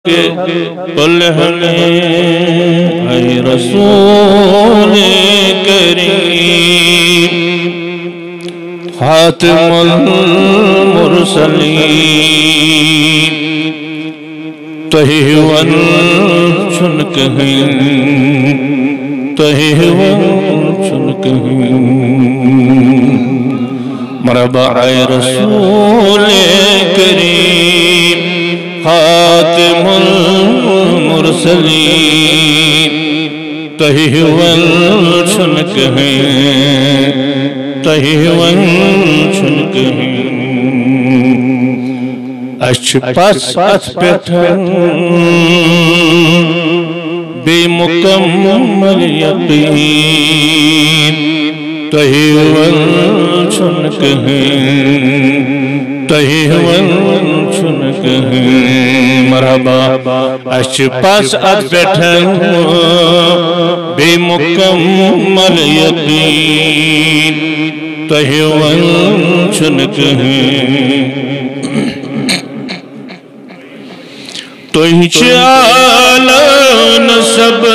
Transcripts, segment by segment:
قل ہمیں اے رسول کریم خاتم المرسلین تہی ون چن کہیں تہی ون چن کہیں مرحبا اے رسول کریم خاتم المرسلین تہی ون چن کہیں تہی ون چن کہیں اچھ پاس پیٹھن بے مکمل یقین تہی ون چن کہیں تہی ون چن کہیں مرحبا اچھ پاس پیٹھن بے مکمل یقین تہی ون چن کہیں تہی چالن سب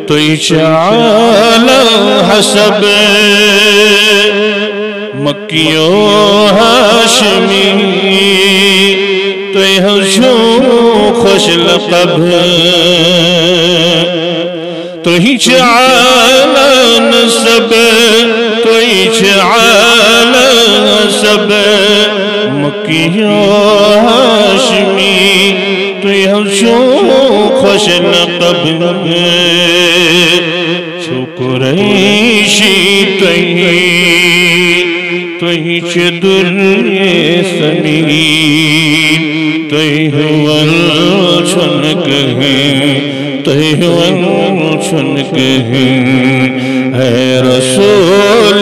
تہی چالن حسب مکیو ہاشمی تہی ہشو خوش لقب تہی چالن سب تہی چالن سب مکیو ہاشمی تہی ہشو خوش لقب چھو قریشی تہی چدر سمین تہی ون چن کہیں تہی ون چن کہیں اے رسول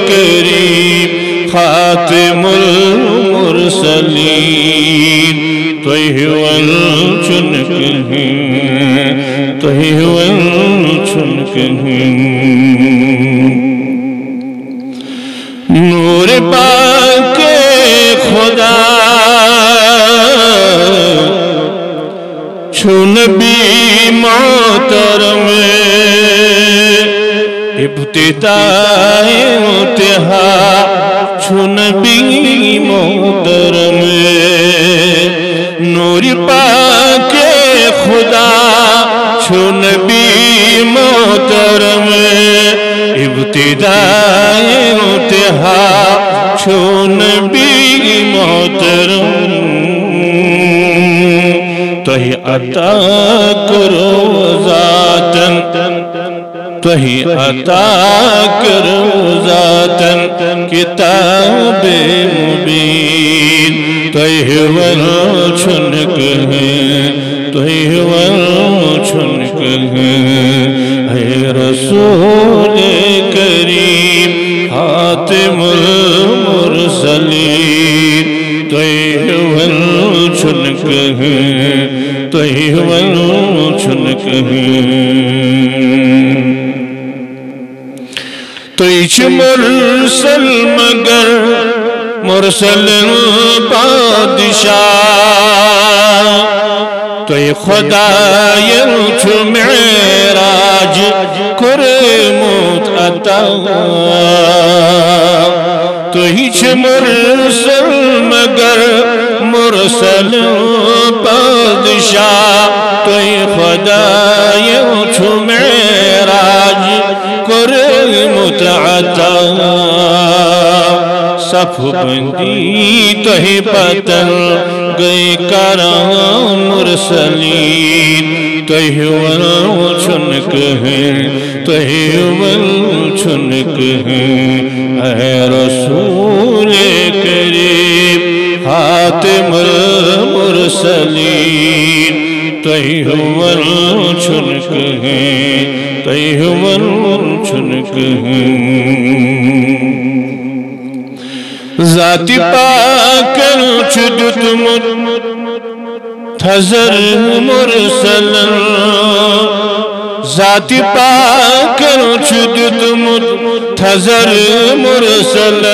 کریم خاتم المرسلین تہی ون چن کہیں تہی ون چن کہیں نور پاک خدا چھو نبی محترم ابتداء انتہا چھو نبی محترم نور پاک خدا چھو نبی محترم ابتداء انتہا چھو نبی محترم تہی عطا کرو ذاتن تہی عطا کرو ذاتن کتاب مبین تہی ون چن کہیں تہی ون چن کہیں اے رسول کریم خاتم المرسلین تہی ون چن کہیں تہی ون چن کہیں تہی چھ مرسل مگر مرسل بادشاہ تہی خدایم چھو معراج کرموت عطا تہی چھ مرسل مگر مرسل بادشاہ تہی خدایم چھو معراج کرموت عطا صف بندی تہی پتن گئے کرام مرسلین تہی ون چن کہیں تہی ون چن کہیں اے رسول کریم خاتم المرسلین تہی ون چن کہیں تہی ون چن کہیں ذات پاکن چدت منتظر مرسلن ذات پاکن چھدتمت تھزر مرسل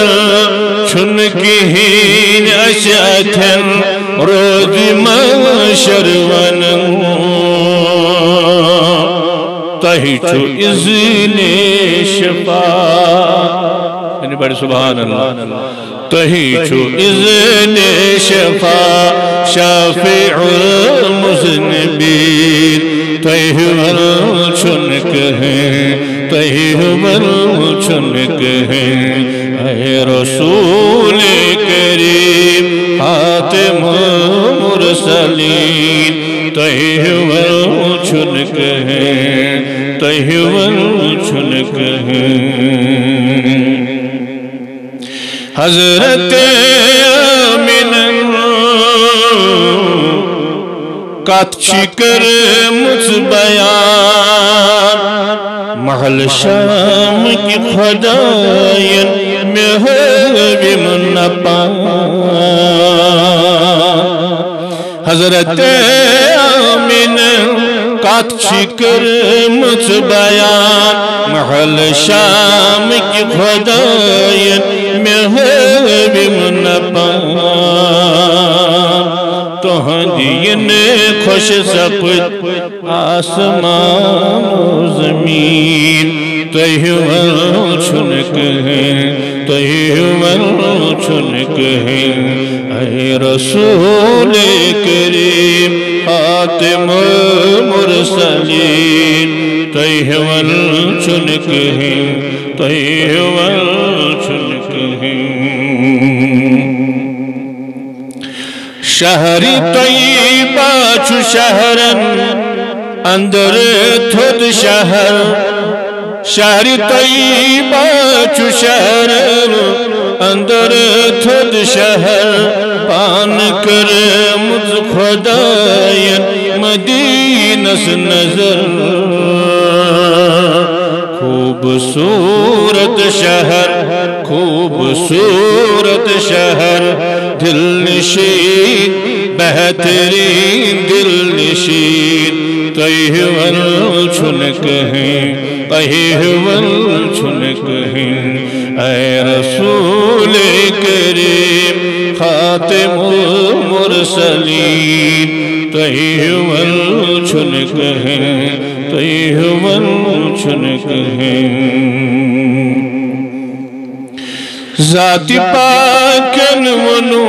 چھن کہین اشاتن روز محشر ونن تہی چھو اذن شفا یعنی بڑی سبحان اللہ تہی چھو اذن شفا شافع المذنبین تہی ول چھنک ہیں تہی ول چھنک ہیں اے رسول کریم خاتم مرسلین تہی ول چھنک ہیں تہی ول چھنک ہیں حضرت آمینہ کات چکر مجھ بیان محل شام کی خدائین محب منپا حضرت آمینہ کات چکر مجھ بیان محل شام کی خدائین محب منپا توہندین خوش سپت آسمان و زمین تہی ول چھنک ہیں تہی ول چھنک ہیں اے رسول کریم خاتم مرسلین تہی ول چھنک ہیں تہی ول چھنک ہیں شہر طیبہ چھو شہرن اندر تھد شہر شہر طیبہ چھو شہرن اندر تھد شہر پان کر مجھ خدائین مدینس نظر خوبصورت شہر خوبصورت شہر دل نشین بہترین دل نشین تہی ول چھنک ہیں تہی ول چھنک ہیں اے رسول کریم خاتم المرسلین تہی ول چھنک ہیں تہی ول چھنک ہیں ذات پاکن ونو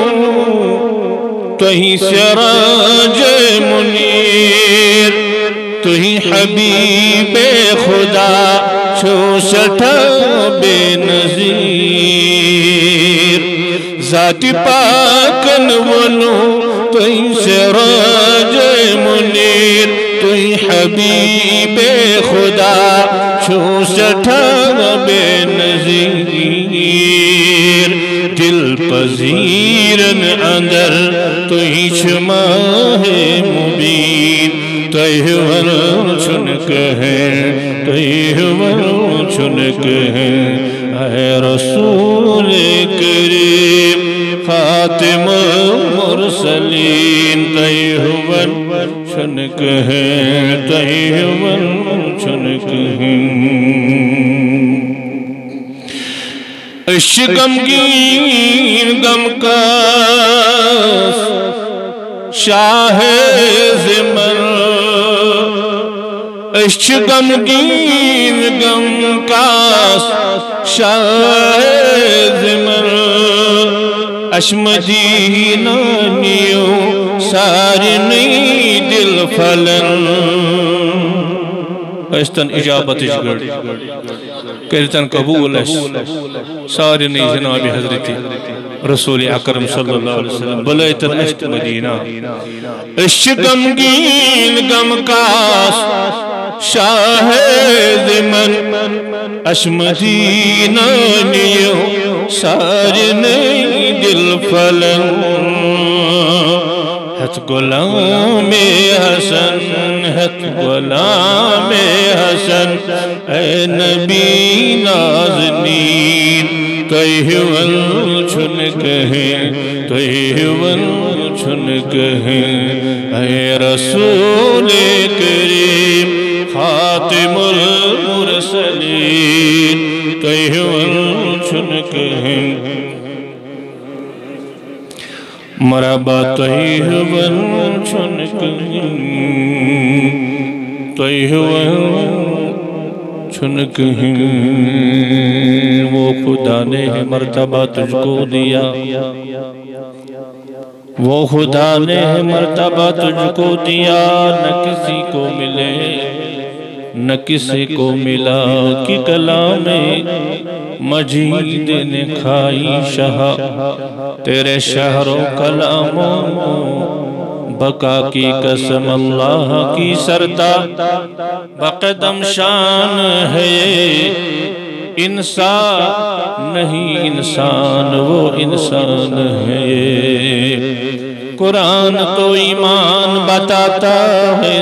تہی سراج منیر تہی حبیب خدا چھو سٹھا بے نظیر ذات پاکن ونو تہی سراج منیر تہی حبیب خدا چھو سٹھا بے نظیر دل پذیرن اندر تہی شماہ مبین تہی ول چھنک ہیں تہی ول چھنک ہیں اے رسول کریم خاتم مرسلین تہی ول چھنک ہیں تہی ول چھنک ہیں عشق غمگین غم کا شاہ زمر عشق غمگین غم کا شاہ زمر اشمدینہ نیو سارنی دل فلن استن اجابت اشگر کرتن قبول اس سارنی جناب حضرت رسول اکرم صلی اللہ علیہ وسلم بلیتن اشت مدینہ عشق غمگین غم کاس شاہ زمن اشمدینہ نیو سارنی دل فلن ہت غلام حسن ہت غلام حسن اے نبی نازنین تہی ول چھنک ہیں تہی ول چھنک ہیں اے رسول کریم خاتم المرسلین کہیون چھنک ہیں مرحبا طیبن چھنک ہیں طیبن چھنک ہیں وہ خدا نے مرتبہ تجھ کو دیا وہ خدا نے مرتبہ تجھ کو دیا نہ کسی کو ملے نہ کسی کو ملا کہ کلام مجید نے کھائی شاہ تیرے شہر و کلاموں بقا کی قسم اللہ کی سرتا بقدم شان ہے انسان نہیں انسان وہ انسان ہے قرآن تو ایمان بتاتا ہے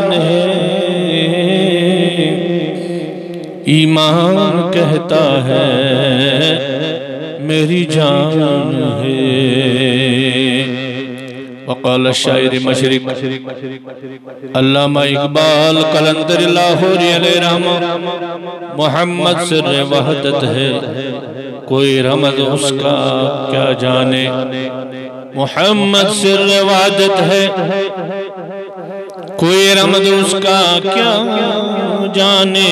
ایمان کہتا ہے میری جان ہے وقال الشاعر مشرق علامہ اقبال قلندر لاہوری علیہ رحمہ محمد سر وحدت ہے کوئی رمض اس کا کیا جانے محمد سر وحدت ہے کوئی رمض اس کا کیا جانے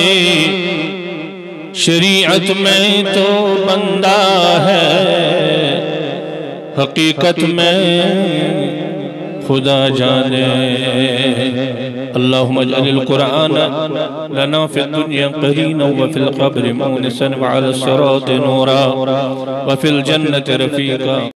شریعت میں تو بندہ ہے حقیقت میں خدا جانے اللہم اجعل القرآن لنا فی الدنیا قرینا وفی القبر مونسا وعلى الصراط نورا وفی الجنة رفیقا